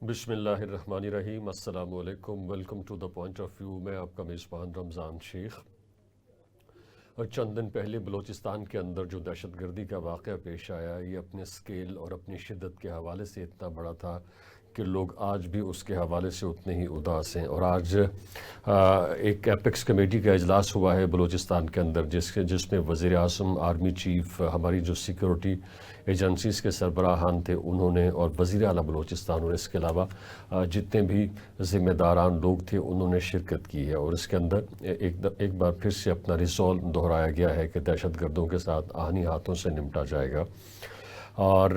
بسم اللہ الرحمن الرحیم، السلام علیکم، welcome to the point of view. میں آپ کا میزبان رمضان شیخ۔ اور چند دن پہلے بلوچستان کے اندر جو دہشت گردی کا واقعہ پیش آیا، یہ اپنے سکیل اور اپنی شدت کے حوالے سے اتنا بڑا تھا کہ لوگ آج بھی اس کے حوالے سے اتنے ہی اداس ہیں۔ اور آج ایک ایپیکس کمیٹی کا اجلاس ہوا ہے بلوچستان کے اندر، جس میں وزیر اعظم، آرمی چیف، ہماری جو سیکیورٹی ایجنسیز کے سربراہان تھے انہوں نے، اور وزیر اعلیٰ بلوچستان، اور اس کے علاوہ جتنے بھی ذمہ داران لوگ تھے انہوں نے شرکت کی ہے۔ اور اس کے اندر ایک بار پھر سے اپنا ریزولو دہرایا گیا ہے کہ دہشت گردوں کے ساتھ آہنی ہاتھوں سے نمٹا جائے گا۔ اور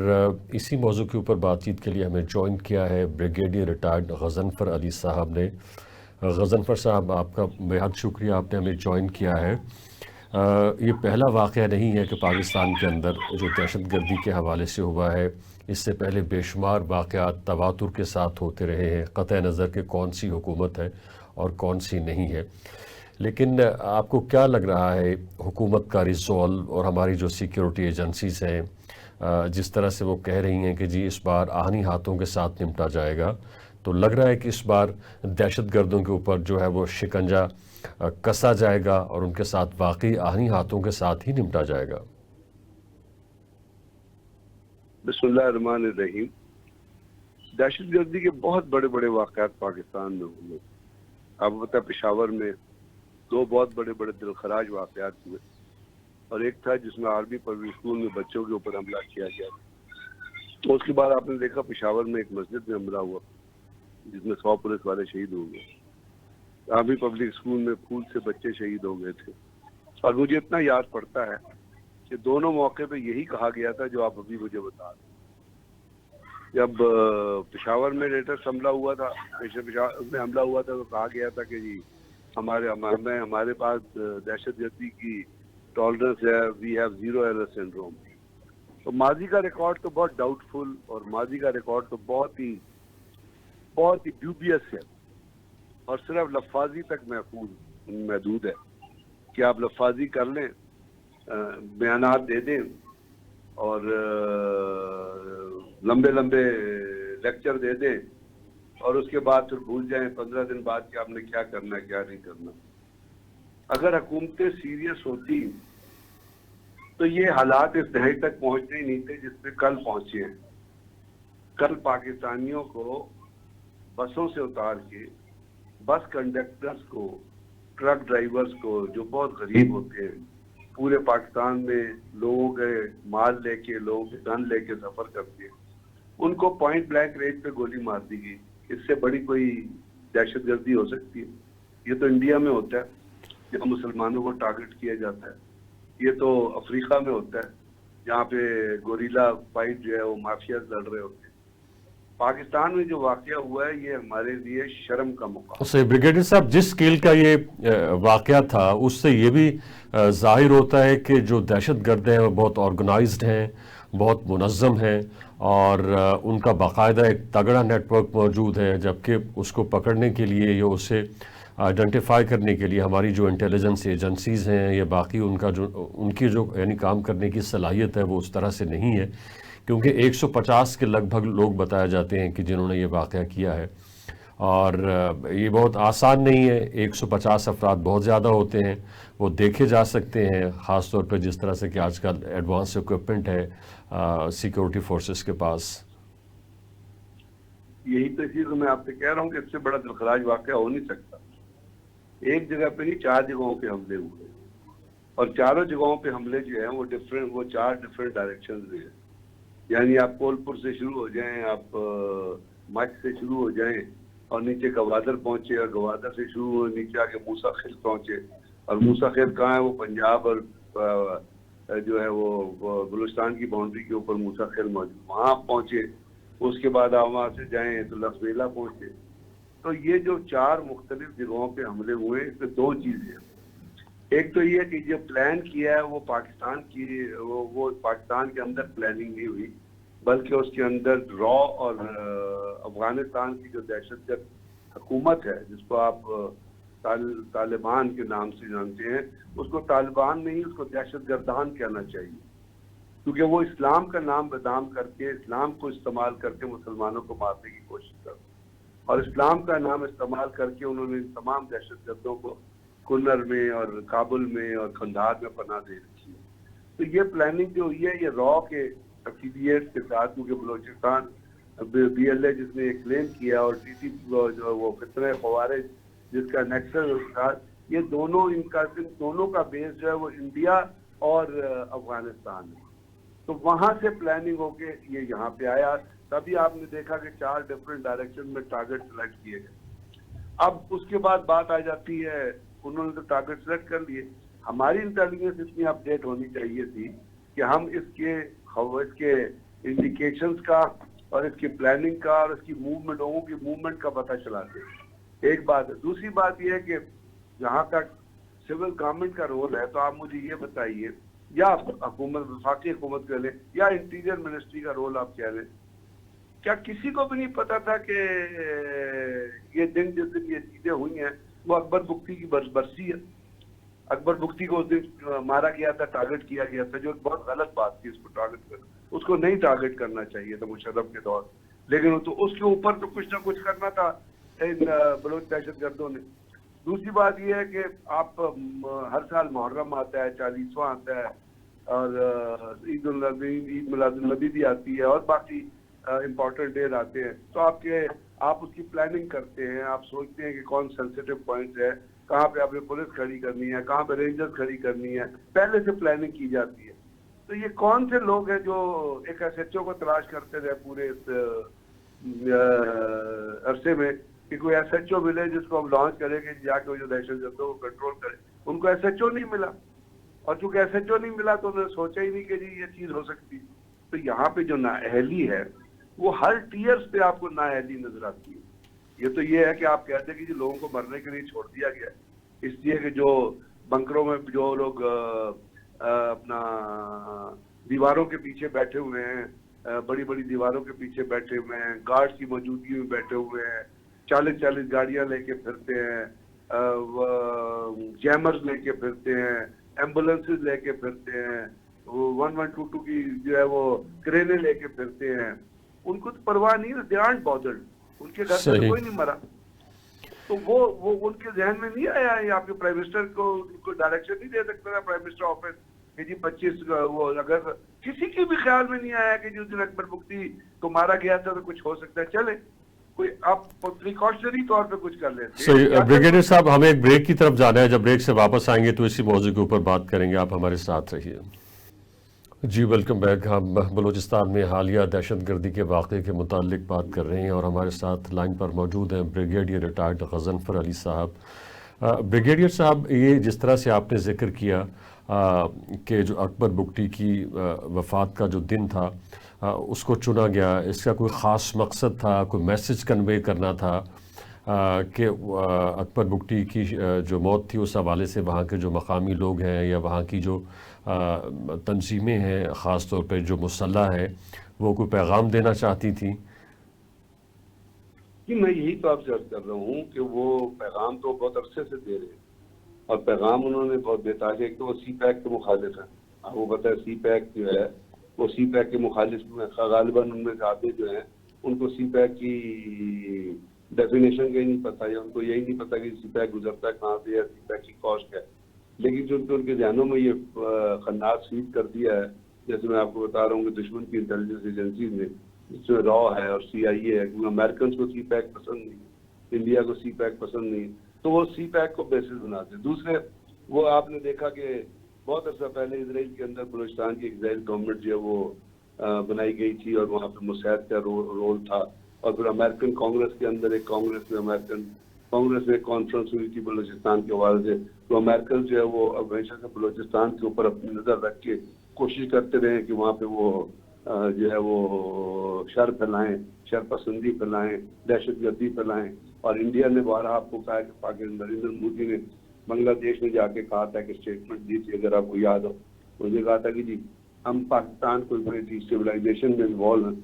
اسی موضوع کے اوپر بات چیت کے لیے ہمیں جوائن کیا ہے بریگیڈیئر ریٹائرڈ غضنفر علی صاحب نے۔ غضنفر صاحب، آپ کا بہت شکریہ، آپ نے ہمیں جوائن کیا ہے۔ یہ پہلا واقعہ نہیں ہے کہ پاکستان کے اندر جو دہشت گردی کے حوالے سے ہوا ہے، اس سے پہلے بے شمار واقعات تواتر کے ساتھ ہوتے رہے ہیں، قطع نظر کہ کون سی حکومت ہے اور کون سی نہیں ہے۔ لیکن آپ کو کیا لگ رہا ہے حکومت کا ریزولو اور ہماری جو سیکیورٹی ایجنسیز ہیں جس طرح سے وہ کہہ رہی ہیں کہ جی اس بار آہنی ہاتھوں کے ساتھ نمٹا جائے گا، تو لگ رہا ہے کہ اس بار دہشت گردوں کے اوپر جو ہے وہ شکنجہ کسا جائے گا اور ان کے ساتھ واقعی آہنی ہاتھوں کے ساتھ ہی نمٹا جائے گا؟ بسم اللہ الرحمن الرحیم۔ دہشت گردی کے بہت بڑے بڑے واقعات پاکستان میں ہوئے۔ آپ کو پتہ ہے پشاور میں دو بہت بڑے بڑے دلخراج واقعات ہوئے، اور ایک تھا جس میں آرمی پبلک اسکول میں بچوں کے اوپر حملہ کیا گیا۔ تو اس کے بعد آپ نے دیکھا پشاور میں ایک مسجد میں حملہ ہوا جس میں 100 پولیس والے شہید ہو گئے۔ آرمی پبلک اسکول میں پھول سے بچے شہید ہو گئے تھے۔ اور مجھے اتنا یاد پڑتا ہے کہ دونوں موقع پہ یہی کہا گیا تھا جو آپ ابھی مجھے بتا رہے ہیں۔ جب پشاور میں لیٹسٹ حملہ ہوا تھا، پشاور میں حملہ ہوا تھا تو کہا گیا تھا کہ جی ہمارے پاس دہشت گردی کی ٹالرنس ہے، we have zero error syndrome. تو ماضی کا ریکارڈ تو بہت ڈاؤٹ فل، اور ماضی کا ریکارڈ تو بہت ہی ڈیوبیس ہے، اور صرف لفاظی تک محدود ہے کہ آپ لفاظی کر لیں، بیانات دے دیں اور لمبے لمبے لیکچر دے دیں، اور اس کے بعد پھر بھول جائیں 15 دن بعد کہ آپ نے کیا کرنا ہے کیا نہیں کرنا۔ اگر حکومتیں سیریس ہوتی تو یہ حالات اس دہائی تک پہنچنے ہی نہیں تھے جس پہ کل پہنچے ہیں۔ کل پاکستانیوں کو بسوں سے اتار کے بس کنڈکٹرز کو، ٹرک ڈرائیورز کو جو بہت غریب ہوتے ہیں، پورے پاکستان میں لوگوں کے مال لے کے، لوگوں کے گن لے کے سفر کرتے ہیں، ان کو پوائنٹ بلینک رینج پہ گولی مار دی گئی۔ اس سے بڑی کوئی دہشت گردی ہو سکتی ہے؟ یہ تو انڈیا میں ہوتا ہے جہاں مسلمانوں کو ٹارگٹ کیا جاتا ہے، یہ تو افریقہ میں ہوتا ہے جہاں پہ گوریلا فائٹ جو ہے وہ مافیاز لڑ رہے ہوتے ہیں۔ پاکستان میں جو واقعہ ہوا ہے یہ ہمارے لیے شرم کا مقام ہے۔ بریگیڈیئر صاحب، جس اسکیل کا یہ واقعہ تھا اس سے یہ بھی ظاہر ہوتا ہے کہ جو دہشت گرد ہیں وہ بہت آرگنائزڈ ہیں، بہت منظم ہیں، اور ان کا باقاعدہ ایک تگڑا نیٹ ورک موجود ہے، جبکہ اس کو پکڑنے کے لیے یا اسے آئیڈینٹیفائی کرنے کے لیے ہماری جو انٹیلیجنس ایجنسیز ہیں یا باقی ان کی جو یعنی کام کرنے کی صلاحیت ہے وہ اس طرح سے نہیں ہے، کیونکہ 150 کے لگ بھگ لوگ بتائے جاتے ہیں کہ جنہوں نے یہ واقعہ کیا ہے۔ اور یہ بہت آسان نہیں ہے، 150 افراد بہت زیادہ ہوتے ہیں، وہ دیکھے جا سکتے ہیں، خاص طور پہ جس طرح سے کہ آج کل ایڈوانس اکوپمنٹ ہے سیکیورٹی فورسز کے پاس۔ یہی تو چیز میں آپ سے کہہ رہا ہوں کہ اس سے بڑا دلخراج واقعہ ہو نہیں سکتا۔ ایک جگہ پہ نہیں، 4 جگہوں پہ حملے ہوئے، اور چاروں جگہوں پہ حملے جو ہیں وہ 4 ڈفرینٹ ڈائریکشن میں ہیں۔ یعنی آپ کولپور سے شروع ہو جائیں، آپ مچھ سے شروع ہو جائیں اور نیچے گوادر پہنچے، اور گوادر سے شروع ہو نیچے آ کے موسیٰ خیل پہنچے، اور موسیٰ خیل کہاں ہے؟ وہ پنجاب اور جو ہے وہ بلوچستان کی باؤنڈری کے اوپر موسیٰ خیل موجود، وہاں پہنچے۔ اس کے بعد آپ وہاں سے جائیں تو لسبیلا پہنچے۔ تو یہ جو 4 مختلف جگہوں پہ حملے ہوئے، اس میں 2 چیزیں ہیں۔ ایک تو یہ کہ جو پلان کیا ہے وہ پاکستان کے اندر پلاننگ نہیں ہوئی، بلکہ اس کے اندر را اور افغانستان کی جو دہشت گرد حکومت ہے جس کو آپ طالبان کے نام سے جانتے ہیں، اس کو طالبان نہیں، اس کو دہشت گردان کہنا چاہیے۔ کیونکہ وہ اسلام کا نام بدنام کر کے، اسلام کو استعمال کر کے مسلمانوں کو مارنے کی کوشش کر، اور اسلام کا نام استعمال کر کے انہوں نے تمام دہشت گردوں کو کنر میں اور کابل میں اور کندھار میں پناہ دے رکھی ہے۔ تو یہ پلاننگ جو ہوئی ہے یہ را کے افیلیٹس کے ساتھ، کیونکہ بلوچستان بی ایل اے جس نے یہ کلیم کیا اور ٹی ٹی جو وہ فتنہ خوارج جس کا نیکسس تھا، یہ دونوں ان دونوں کا بیس جو ہے وہ انڈیا اور افغانستان ہے۔ تو وہاں سے پلاننگ ہو کے یہ یہاں پہ آیا، تبھی آپ نے دیکھا کہ 4 ڈفرینٹ ڈائریکشن میں ٹارگٹ سلیکٹ کیے گئے۔ اب اس کے بعد بات آ جاتی ہے، انہوں نے تو ٹارگٹ سلیکٹ کر لیے، ہماری انٹیلیجنس اتنی اپ ڈیٹ ہونی چاہیے تھی کہ ہم اس کے انڈیکیشنز کا اور اس کی پلاننگ کا اور اس کی موومنٹ، لوگوں کی موومنٹ کا پتہ چلاتے۔ ایک بات ہے۔ دوسری بات یہ ہے کہ جہاں تک سول گورنمنٹ کا رول ہے، تو آپ مجھے یہ بتائیے، یا حکومت، وفاقی حکومت کہہ لیں یا انٹیریئر منسٹری کا رول آپ کہہ لیں، کیا کسی کو بھی نہیں پتا تھا کہ یہ دن جس دن یہ چیزیں ہوئی ہیں وہ اکبر بگٹی کی برسی ہے؟ اکبر بگٹی کو اس دن مارا گیا تھا، ٹارگٹ کیا گیا تھا، جو بہت غلط بات تھی، اس کو ٹارگٹ کرنا، اس کو نہیں ٹارگٹ کرنا چاہیے تھا مشرف کے دور، لیکن تو اس کے اوپر تو کچھ نہ کچھ کرنا تھا ان بلوچ دہشت گردوں نے۔ دوسری بات یہ ہے کہ آپ ہر سال محرم آتا ہے، 40واں آتا ہے، اور عید میلاد النبی بھی آتی ہے، اور باقی امپورٹنٹ ڈیز آتے ہیں، تو آپ اس کی پلاننگ کرتے ہیں، آپ سوچتے ہیں کہ کون سینسیٹیو پوائنٹ ہے، کہاں پہ آپ نے پولیس کھڑی کرنی ہے، کہاں پہ رینجرز کھڑی کرنی ہے، پہلے سے پلاننگ کی جاتی ہے۔ تو یہ کون سے لوگ ہیں جو ایک ایس ایچ او کو تلاش کرتے رہے پورے اس عرصے میں کہ کوئی ایس ایچ او ملے جس کو ہم لانچ کریں کہ جا کے جو دہشت گردوں کو کنٹرول کرے؟ ان کو ایس ایچ او نہیں ملا، اور چونکہ ایس ایچ او نہیں ملا تو انہوں نے سوچا ہی نہیں کہ جی یہ چیز ہو سکتی۔ تو یہاں پہ جو نااہلی ہے وہ ہر ٹیئرز پہ آپ کو نااہلی نظر آتی ہے۔ یہ تو یہ ہے کہ آپ کہتے ہیں کہ جی لوگوں کو مرنے کے لیے چھوڑ دیا گیا، اس لیے کہ جو بنکروں میں جو لوگ اپنا دیواروں کے پیچھے بیٹھے ہوئے ہیں، بڑی بڑی دیواروں کے پیچھے بیٹھے ہوئے ہیں، گارڈز کی موجودگی میں بیٹھے ہوئے ہیں، 40 گاڑیاں لے کے پھرتے ہیں، جیمرز لے کے پھرتے ہیں، ایمبولینسز لے کے پھرتے ہیں، 1122 کی جو ہے وہ کرینے لے کے پھرتے ہیں، ان کو تو پرواہ نہیں، دے آرنٹ بادرڈ، ان کے گھر سے تو کوئی نہیں مرا۔ تو وہ ان کے ذہن میں نہیں آیا، یہ آپ کے پرائم منسٹر کو ڈائریکشن نہیں دے سکتا تھا پرائم منسٹر آفس کہ جی 25 وہ، اگر کسی کے بھی خیال میں نہیں آیا کہ جس دن اکبر بگٹی کو مارا گیا تھا تو کچھ ہو سکتا ہے، چلے کوئی آپ پریکاشنری طور پہ کچھ کر لیتے۔ صحیح بریگیڈیئر صاحب، ہمیں ایک بریک کی طرف جانا ہے، جب بریک سے واپس آئیں گے تو اسی موضوع کے اوپر بات کریں گے، آپ ہمارے ساتھ رہیے۔ جی ویلکم بیک۔ ہم بلوچستان میں حالیہ دہشت گردی کے واقعے کے متعلق بات کر رہے ہیں، اور ہمارے ساتھ لائن پر موجود ہیں بریگیڈیئر ریٹائرڈ غضنفر علی صاحب۔ بریگیڈیئر صاحب، یہ جس طرح سے آپ نے ذکر کیا کہ جو اکبر بگٹی کی وفات کا جو دن تھا اس کو چنا گیا، اس کا کوئی خاص مقصد تھا، کوئی میسج کنوے کرنا تھا کہ اکبر بگٹی کی جو موت تھی اس حوالے سے وہاں کے جو مقامی لوگ ہیں یا وہاں کی جو تنظیمیں ہیں، خاص طور پہ جو مسلح ہے، وہ کوئی پیغام دینا چاہتی تھیں؟ جی میں یہی تو آپ سے عرض کر رہا ہوں کہ وہ پیغام تو بہت عرصے سے دے رہے ہیں، اور پیغام انہوں نے بہت بےتاج، ایک تو وہ سی پیک کے مخالف ہیں، آپ کو پتہ ہے سی پیک جو ہے وہ سی پیک کے مخالف میں غالباً ان میں زیادہ جو ہیں ان کو سی پیک کی ڈیفینیشن کا ہی نہیں پتہ، یا ان کو یہی نہیں پتہ کہ سی پیک گزرتا ہے کہاں سے یا سی پیک کی کاسٹ ہے، لیکن جو ان کے ذہنوں میں یہ خناس فیڈ کر دیا ہے، جیسے میں آپ کو بتا رہا ہوں کہ دشمن کی انٹیلیجنس ایجنسیز نے، جس میں را ہے اور سی آئی اے ہے، کیونکہ امریکنس کو سی پیک پسند نہیں، انڈیا کو سی پیک پسند نہیں، تو وہ سی پیک کو بیسس بناتے ہیں۔ دوسرے وہ آپ نے دیکھا کہ بہت عرصہ پہلے اسرائیل کے اندر بلوچستان کی اسرائیل گورنمنٹ جو ہے وہ بنائی گئی تھی، اور وہاں پہ مساعد کا رول تھا، اور پھر امریکن کانگریس کے اندر ایک کانگریس میں امریکن کانگریس میں ایک کانفرنس ہوئی تھی بلوچستان کے حوالے سے، تو امریکن جو ہے وہ ہمیشہ سے بلوچستان کے اوپر اپنی نظر رکھ کے کوشش کرتے رہے کہ وہاں پہ وہ جو ہے وہ شر پھیلائیں، شر پسندی پھیلائیں، دہشت گردی پھیلائیں، اور انڈیا نے بارہا آپ کو کہا کہ پاکستان نریندر مودی نے بنگلہ دیش میں جا کے کہا تھا کہ اسٹیٹمنٹ دی تھی، اگر آپ کو یاد ہو، مجھے کہا تھا کہ جی ہم پاکستان کو ڈیسٹیبلائزیشن میں انوالو ہیں۔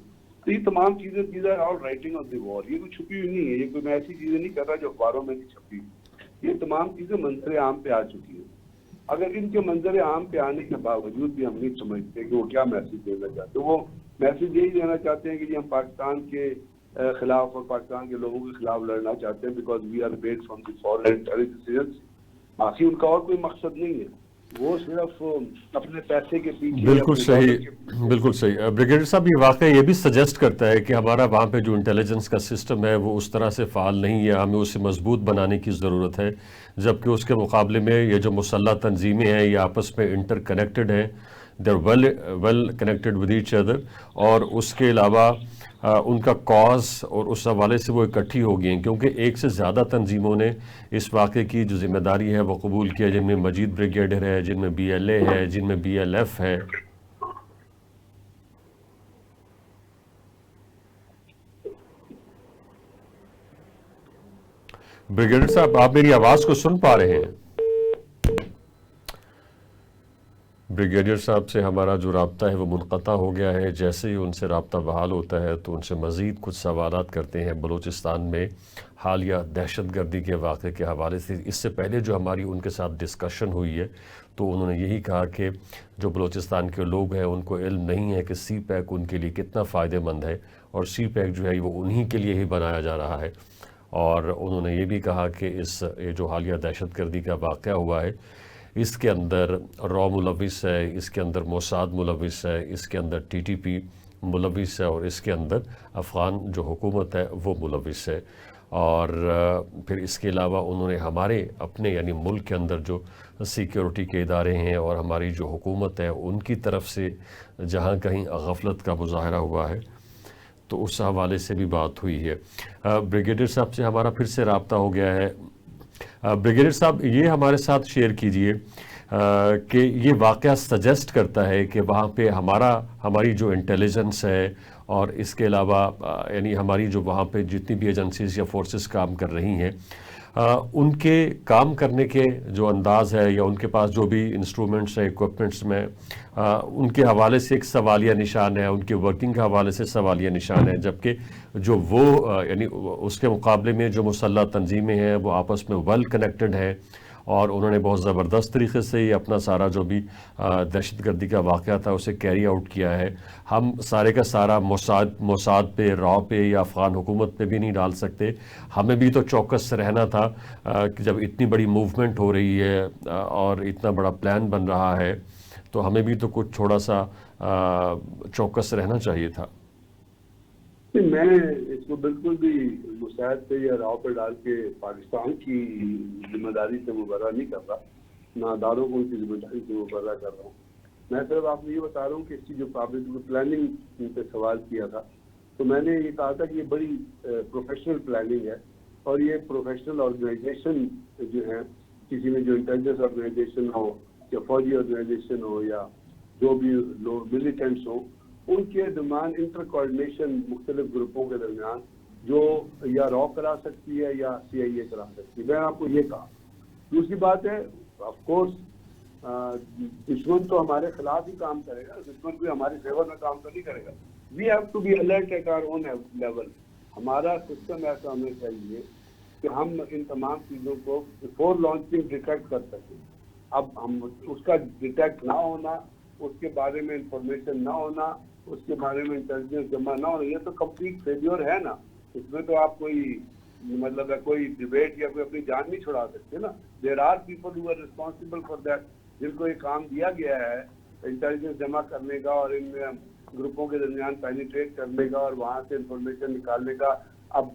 تو یہ تمام چیزیں آل رائٹنگ آن دی وال، یہ کوئی چھپی ہوئی نہیں ہے، یہ کوئی میں ایسی چیزیں نہیں کر رہا جو اخباروں میں نہیں چھپی، یہ تمام چیزیں منظر عام پہ آ چکی ہیں۔ اگر ان کے منظر عام پہ آنے کے باوجود بھی ہم نہیں سمجھتے کہ وہ کیا میسج دینا چاہتے ہیں. وہ میسج یہی دینا چاہتے ہیں کہ جی ہم پاکستان کے خلاف اور پاکستان کے لوگوں کے خلاف لڑنا چاہتے ہیں because we are bad from the foreign terrorist. باقی ان کا اور کوئی مقصد نہیں ہے, وہ صرف اپنے پیسے کے پیچھے. بالکل صحیح, بالکل صحیح. بریگیڈیئر صاحب یہ واقعہ یہ بھی سجیسٹ کرتا ہے کہ ہمارا وہاں پہ جو انٹیلیجنس کا سسٹم ہے وہ اس طرح سے فعال نہیں ہے, ہمیں اسے مضبوط بنانے کی ضرورت ہے, جبکہ اس کے مقابلے میں یہ جو مسلح تنظیمیں ہیں یہ آپس میں انٹر کنیکٹڈ ہیں, they are well connected with each other, اور اس کے علاوہ ان کا کاز اور اس حوالے سے وہ اکٹھی ہو گئی ہیں, کیونکہ ایک سے زیادہ تنظیموں نے اس واقعے کی جو ذمہ داری ہے وہ قبول کیا, جن میں مجید بریگیڈر ہے, جن میں بی ایل اے ہے, جن میں بی ایل ایف ہے. بریگیڈر صاحب آپ میری آواز کو سن پا رہے ہیں؟ بریگیڈیئر صاحب سے ہمارا جو رابطہ ہے وہ منقطع ہو گیا ہے. جیسے ہی ان سے رابطہ بحال ہوتا ہے تو ان سے مزید کچھ سوالات کرتے ہیں بلوچستان میں حالیہ دہشت گردی کے واقعے کے حوالے سے. اس سے پہلے جو ہماری ان کے ساتھ ڈسکشن ہوئی ہے تو انہوں نے یہی کہا کہ جو بلوچستان کے لوگ ہیں ان کو علم نہیں ہے کہ سی پیک ان کے لیے کتنا فائدہ مند ہے, اور سی پیک جو ہے وہ انہی کے لیے ہی بنایا جا رہا ہے. اور انہوں نے یہ بھی کہا کہ یہ جو حالیہ دہشت گردی کا واقعہ ہوا ہے اس کے اندر را ملوث ہے, اس کے اندر موساد ملوث ہے, اس کے اندر ٹی ٹی پی ملوث ہے, اور اس کے اندر افغان جو حکومت ہے وہ ملوث ہے. اور پھر اس کے علاوہ انہوں نے ہمارے اپنے یعنی ملک کے اندر جو سیکیورٹی کے ادارے ہیں اور ہماری جو حکومت ہے ان کی طرف سے جہاں کہیں غفلت کا مظاہرہ ہوا ہے تو اس حوالے سے بھی بات ہوئی ہے. بریگیڈیئر صاحب سے ہمارا پھر سے رابطہ ہو گیا ہے. بریگیڈیئر صاحب یہ ہمارے ساتھ شیئر کیجئے کہ یہ واقعہ سجیسٹ کرتا ہے کہ وہاں پہ ہماری جو انٹیلیجنس ہے اور اس کے علاوہ یعنی ہماری جو وہاں پہ جتنی بھی ایجنسیز یا فورسز کام کر رہی ہیں ان کے کام کرنے کے جو انداز ہے یا ان کے پاس جو بھی انسٹرومنٹس ہیں ایکوپمنٹس میں ان کے حوالے سے ایک سوالیہ نشان ہے, ان کے ورکنگ کے حوالے سے سوالیہ نشان ہے, جبکہ جو وہ یعنی اس کے مقابلے میں جو مسلح تنظیمیں ہیں وہ آپس میں ویل کنیکٹڈ ہیں, اور انہوں نے بہت زبردست طریقے سے یہ اپنا سارا جو بھی دہشت گردی کا واقعہ تھا اسے کیری آؤٹ کیا ہے. ہم سارے کا سارا موساد پہ, را پہ یا افغان حکومت پہ بھی نہیں ڈال سکتے. ہمیں بھی تو چوکس رہنا تھا کہ جب اتنی بڑی موومنٹ ہو رہی ہے اور اتنا بڑا پلان بن رہا ہے تو ہمیں بھی تو کچھ تھوڑا سا چوکس رہنا چاہیے تھا. میں اس کو بالکل بھی مساعد پہ یا راؤ پہ ڈال کے پاکستان کی ذمہ داری سے مبرہ نہیں کر رہا, نہ اداروں کو ان کی ذمہ داری سے مبرہ کر رہا ہوں. میں صرف آپ کو یہ بتا رہا ہوں کہ اس کی جو پلاننگ پہ سوال کیا تھا تو میں نے یہ کہا تھا کہ یہ بڑی پروفیشنل پلاننگ ہے, اور یہ پروفیشنل آرگنائزیشن جو ہیں, کسی میں جو انٹیلیجنس آرگنائزیشن ہو یا فوجی آرگنائزیشن ہو یا جو بھی لوگ ملیٹنٹس ہوں, ان کے درمیان انٹر کوآرڈینیشن مختلف گروپوں کے درمیان جو یا را کرا سکتی ہے یا سی آئی اے کرا سکتی ہے. میں نے آپ کو یہ کہا. دوسری بات ہے آف کورس دشمن تو ہمارے خلاف ہی کام کرے گا, دشمن بھی ہماری فیور میں کام تو نہیں کرے گا. We have to be alert at our own level. ہمارا سسٹم ایسا ہونا چاہیے کہ ہم ان تمام چیزوں کو بفور لانچنگ ڈیٹیکٹ کر سکیں. اب ہم اس کا ڈیٹیکٹ نہ ہونا, اس کے بارے میں انفارمیشن نہ ہونا, اس کے بارے میں انٹیلیجنس جمع نہ ہونا, یہ تو کمپلیٹ فیلیور ہے نا. اس میں تو آپ کوئی مطلب ہے کوئی ڈیبیٹ یا کوئی اپنی جان نہیں چھڑا سکتے نا. There are people who are responsible for that, جن کو یہ کام دیا گیا ہے انٹیلیجنس جمع کرنے کا اور ان گروپوں کے درمیان پینیٹریٹ کرنے کا اور وہاں سے انفارمیشن نکالنے کا. اب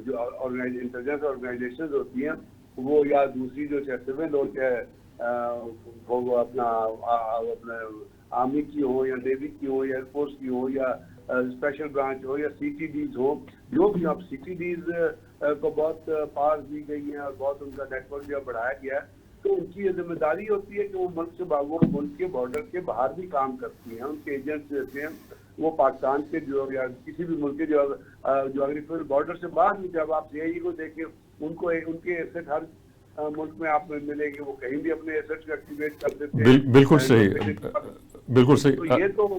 جو انٹیلیجنس آرگنائزیشنز ہوتی ہیں وہ یا دوسری جو سول ہو چاہے وہ اپنا آرمی کی ہو یا نیوی کی ہو یا ایئر فورس کی ہو یا اسپیشل برانچ ہو یا سی ٹی ڈیز ہو, جو بھی. اب سی ٹی ڈیز کو بہت پاور دی گئی ہیں اور بہت ان کا نیٹ ورک جو بڑھایا گیا ہے, تو ان کی یہ ذمہ داری ہوتی ہے کہ وہ ملک کے بارڈر کے باہر بھی کام کرتی ہیں. ان کے ایجنٹس رہتے ہیں وہ پاکستان کے جو یا کسی بھی ملک کے جغرافیکل بارڈر سے باہر بھی. جب آپ سی آئی اے کو دیکھیں ان کو ان کے ایسٹ ہر ملک میں آپ ملے گی, وہ کہیں بھی اپنے ایسٹ کو ایکٹیویٹ کر دیتے ہیں. بالکل صحیح, بالکل صحیح. تو یہ تو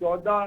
14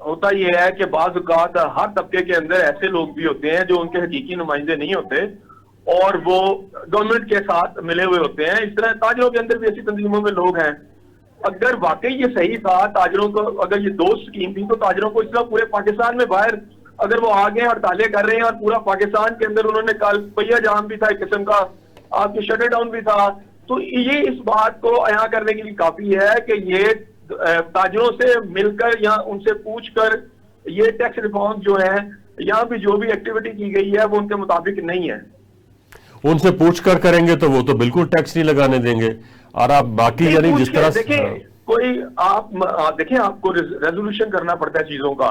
ہوتا یہ ہے کہ بعض اوقات ہر طبقے کے اندر ایسے لوگ بھی ہوتے ہیں جو ان کے حقیقی نمائندے نہیں ہوتے اور وہ گورنمنٹ کے ساتھ ملے ہوئے ہوتے ہیں. اس طرح تاجروں کے اندر بھی ایسی تنظیموں میں لوگ ہیں. اگر واقعی یہ صحیح تھا تاجروں کو، اگر یہ دو سکیم تھی تو تاجروں کو اس طرح پورے پاکستان میں باہر اگر وہ آگے ہڑتالیں کر رہے ہیں اور پورا پاکستان کے اندر انہوں نے کل پہیا جام بھی تھا ایک قسم کا، آپ کی شٹ ڈاؤن بھی تھا، تو یہ اس بات کو عیاں کرنے کے لیے کافی ہے کہ یہ تاجروں سے مل کر یا ان سے پوچھ کر یہ ٹیکس ریفارم جو ہے یہاں بھی جو بھی ایکٹیویٹی کی گئی ہے وہ ان کے مطابق نہیں ہے. ان سے پوچھ کر کریں گے تو وہ تو بالکل ٹیکس نہیں لگانے دیں گے. اور آپ باقی یعنی جس طرح دیکھیں کوئی آپ دیکھیں آپ کو ریزولوشن کرنا پڑتا ہے چیزوں کا،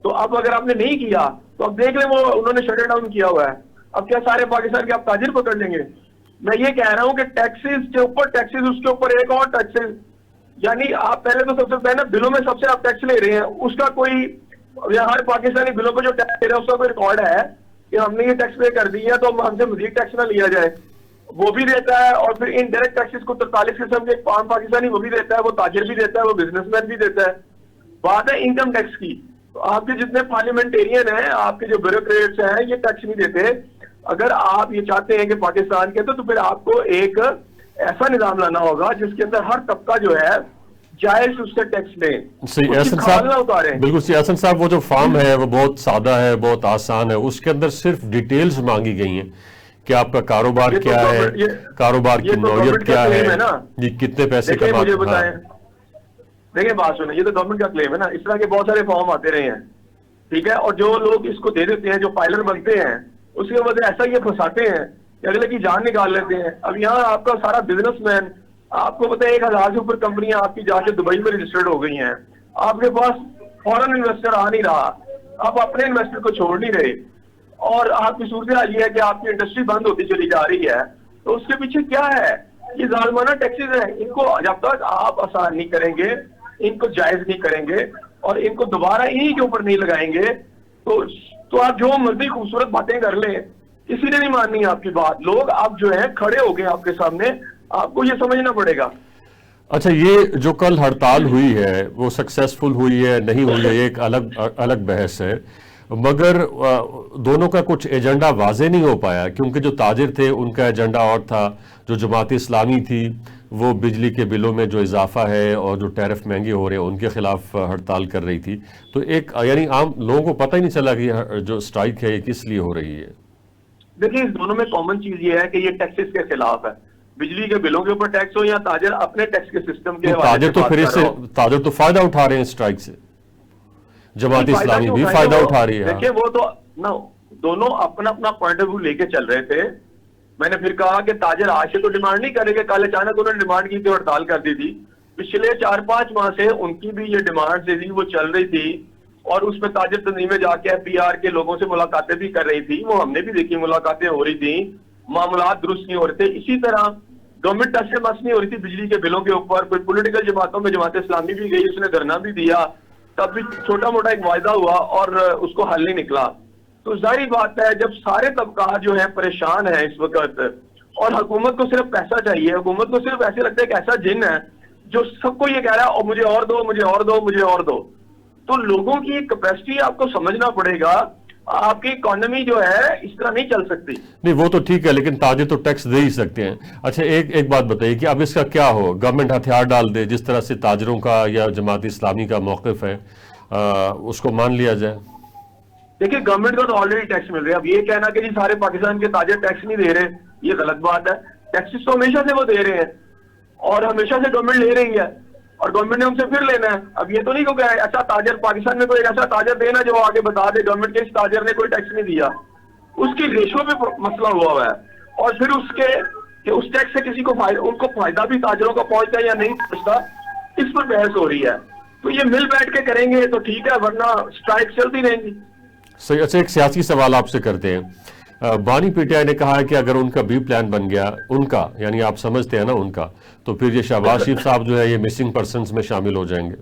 تو اب اگر آپ نے نہیں کیا تو اب دیکھ لیں وہ انہوں نے شٹ ڈاؤن کیا ہوا ہے، اب کیا سارے پاکستان کے آپ تاجر پکڑ لیں گے؟ میں یہ کہہ رہا ہوں کہ ٹیکسز کے اوپر ٹیکسز، اس کے اوپر ایک اور ٹیکسز، یعنی آپ پہلے تو سب سے پہلے بلوں میں سب سے آپ ٹیکس لے رہے ہیں، اس کا کوئی ہر پاکستانی بلوں کو جو ٹیکس لے رہا ہے اس کا کوئی ریکارڈ ہے کہ ہم نے یہ ٹیکس پے کر دی ہے تو ہم سے مزید ٹیکس نہ لیا جائے؟ وہ بھی دیتا ہے. اور پھر انڈائریکٹ ٹیکسز کو 43 قسم کے عام پاکستانی وہ بھی دیتا ہے، وہ تاجر بھی دیتا ہے، وہ بزنس مین بھی دیتا ہے. بات ہے انکم ٹیکس کی، تو آپ کے جتنے پارلیمنٹیرین ہیں، آپ کے جو بیوروکریٹس ہیں، یہ ٹیکس نہیں دیتے. اگر آپ یہ چاہتے ہیں کہ پاکستان کے تو پھر آپ کو ایک ایسا نظام لانا ہوگا جس کے اندر ہر طبقہ جو ہے جائز اس سے ٹیکس لیں. احسن صاحب بالکل احسن صاحب، وہ جو فارم ہے وہ بہت سادہ ہے، بہت آسان ہے، اس کے اندر صرف ڈیٹیلز مانگی گئی ہیں کہ آپ کا کاروبار کیا ہے، کاروبار کی نوعیت کیا ہے، یہ کتنے پیسے مجھے بتائیں. دیکھیں بات سنیں، یہ تو گورنمنٹ کا کلیم ہے نا. اس طرح کے بہت سارے فارم آتے رہے ہیں، ٹھیک ہے، اور جو لوگ اس کو دے دیتے ہیں، جو فائلر بنتے ہیں، اس کے بعد ایسا یہ پھنساتے ہیں کہ اگلے کی جان نکال لیتے ہیں. اب یہاں آپ کا سارا بزنس مین، آپ کو پتہ ہے 1000 سے اوپر کمپنیاں آپ کی جا کے دبئی میں رجسٹرڈ ہو گئی ہیں، آپ کے پاس فورن انویسٹر آ نہیں رہا، آپ اپنے انویسٹر کو چھوڑ نہیں رہے، اور آپ کی صورتحال یہ ہے کہ آپ کی انڈسٹری بند ہوتی چلی جا رہی ہے. تو اس کے پیچھے کیا ہے؟ یہ ظالمانہ ٹیکسز ہیں. ان کو جب تک آپ آسان نہیں کریں گے، ان کو جائز نہیں کریں گے اور ان کو دوبارہ انہی کے اوپر نہیں لگائیں گے تو آپ جو مرضی خوبصورت باتیں کر لیں، کسی نے نہیں ماننی آپ کی بات. لوگ اب جو ہے کھڑے ہو گئے آپ کے سامنے، آپ کو یہ سمجھنا پڑے گا. اچھا، یہ جو کل ہڑتال ہوئی ہے وہ سکسیسفل ہوئی ہے نہیں ہوئی ہے، یہ ایک الگ بحث ہے، مگر دونوں کا کچھ ایجنڈا واضح نہیں ہو پایا، کیونکہ جو تاجر تھے ان کا ایجنڈا اور تھا، جو جماعت اسلامی تھی وہ بجلی کے بلوں میں جو اضافہ ہے اور جو ٹیرف مہنگے ہو رہے ہیں ان کے خلاف ہڑتال کر رہی تھی. تو ایک یعنی عام لوگوں کو پتہ ہی نہیں چلا کہ جو اسٹرائک ہے یہ کس لیے ہو رہی ہے. دیکھیں اس دونوں میں کامن چیز یہ ہے کہ یہ ٹیکسز کے خلاف ہے. بجلی کے بلوں کے اوپر ٹیکس ہو یا تاجر اپنے ٹیکس کے سسٹم کے حوالے سے بات کر رہا ہو. تاجر تو فائدہ اٹھا رہے ہیں اسٹرائک سے، جماعت اسلامی بھی فائدہ اٹھا رہی ہے. دیکھیں وہ تو دونوں اپنا اپنا پوائنٹ آف ویو لے کے چل رہے تھے. میں نے پھر کہا کہ تاجر آج سے تو ڈیمانڈ نہیں کرے گا، کل اچانک انہوں نے ڈیمانڈ کی تھی، ہڑتال کر دی تھی. پچھلے 4-5 ماہ سے ان کی بھی یہ ڈیمانڈ تھی، وہ چل رہی تھی، اور اس میں تاجر تنظیمیں جا کے FBR کے لوگوں سے ملاقاتیں بھی کر رہی تھی. وہ ہم نے بھی دیکھی، ملاقاتیں ہو رہی تھیں، معاملات درست نہیں ہو رہے تھے. اسی طرح گورنمنٹ ٹچ سے بس نہیں ہو رہی تھی بجلی کے بلوں کے اوپر. کوئی پولیٹیکل جماعتوں میں جماعت اسلامی بھی گئی، اس نے دھرنا بھی دیا، تب بھی چھوٹا موٹا ایک معاہدہ ہوا اور اس کو حل نہیں نکلا. تو ظاہری بات ہے جب سارے طبقات جو ہیں پریشان ہیں اس وقت، اور حکومت کو صرف پیسہ چاہیے، حکومت کو صرف ایسے لگتا ہے کہ ایسا جن ہے جو سب کو یہ کہہ رہا ہے اور مجھے اور دو، مجھے اور دو، مجھے اور دو. تو لوگوں کی کیپیسٹی آپ کو سمجھنا پڑے گا. آپ کی اکانومی جو ہے اس طرح نہیں چل سکتی. نہیں وہ تو ٹھیک ہے، لیکن تاجر تو ٹیکس دے ہی سکتے ہیں. اچھا ایک بات بتائیے کہ اب اس کا کیا ہو؟ گورنمنٹ ہتھیار ڈال دے جس طرح سے تاجروں کا یا جماعت اسلامی کا موقف ہے اس کو مان لیا جائے؟ دیکھیں گورنمنٹ کا تو آلریڈی ٹیکس مل رہا ہے. اب یہ کہنا کہ جی سارے پاکستان کے تاجر ٹیکس نہیں دے رہے، یہ غلط بات ہے. ٹیکسز تو ہمیشہ سے وہ دے رہے ہیں اور ہمیشہ سے گورنمنٹ لے رہی ہے اور گورنمنٹ نے ہم سے پھر لینا ہے. اب یہ تو نہیں کہ ایسا تاجر پاکستان میں کوئی ایسا تاجر دینا جو آگے بتا دے گورنمنٹ کے اس تاجر نے کوئی ٹیکس نہیں دیا. اس کی ریشو پہ مسئلہ ہوا ہے، اور پھر اس کے کہ اس ٹیکس سے کسی کو ان کو فائدہ بھی تاجروں کو پہنچتا ہے یا نہیں پہنچتا، اس پر بحث ہو رہی ہے. تو یہ مل بیٹھ کے کریں گے تو ٹھیک ہے، ورنہ اسٹرائک چلتی رہیں گی. صحیح. اچھا ایک سیاسی سوال آپ سے کرتے ہیں. بانی پی ٹی آئی نے کہا ہے کہ اگر ان کا بی پلان بن گیا، ان کا یعنی آپ سمجھتے ہیں نا ان کا، تو پھر یہ شہباز شریف صاحب جو ہے یہ مسنگ پرسنز میں شامل ہو جائیں گے.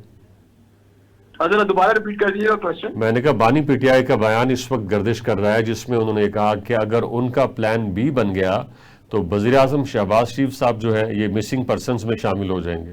حضرت دوبارہ ریپیٹ کر دیجیے گا کوسچن. میں نے کہا بانی پی ٹی آئی کا بیان اس وقت گردش کر رہا ہے جس میں انہوں نے کہا کہ اگر ان کا پلان بی بن گیا تو وزیر اعظم شہباز شریف صاحب جو ہے یہ مسنگ پرسنز میں شامل ہو جائیں گے.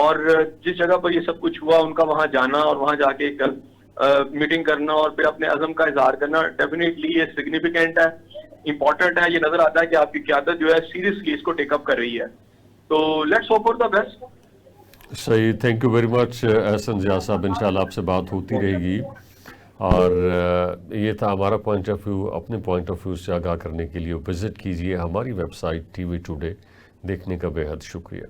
اور جس جگہ پر یہ سب کچھ ہوا ان کا وہاں جانا اور وہاں جا کے ایک میٹنگ کرنا اور پھر اپنے عزم کا اظہار کرنا ڈیفینیٹلی یہ سگنیفیکینٹ ہے, امپورٹنٹ ہے. یہ نظر آتا ہے کہ آپ کی قیادت جو ہے سیریسلی اس کو ٹیک اپ کر رہی ہے. تو let's hope for the best. صحیح, تھینک یو ویری مچ احسن ضیاء صاحب. انشاءاللہ آپ سے بات ہوتی رہے گی. اور یہ تھا ہمارا پوائنٹ آف ویو. اپنے پوائنٹ آف ویو سے آگاہ کرنے کے لیے وزٹ کیجیے ہماری ویب سائٹ TV Today. دیکھنے کا بے حد شکریہ.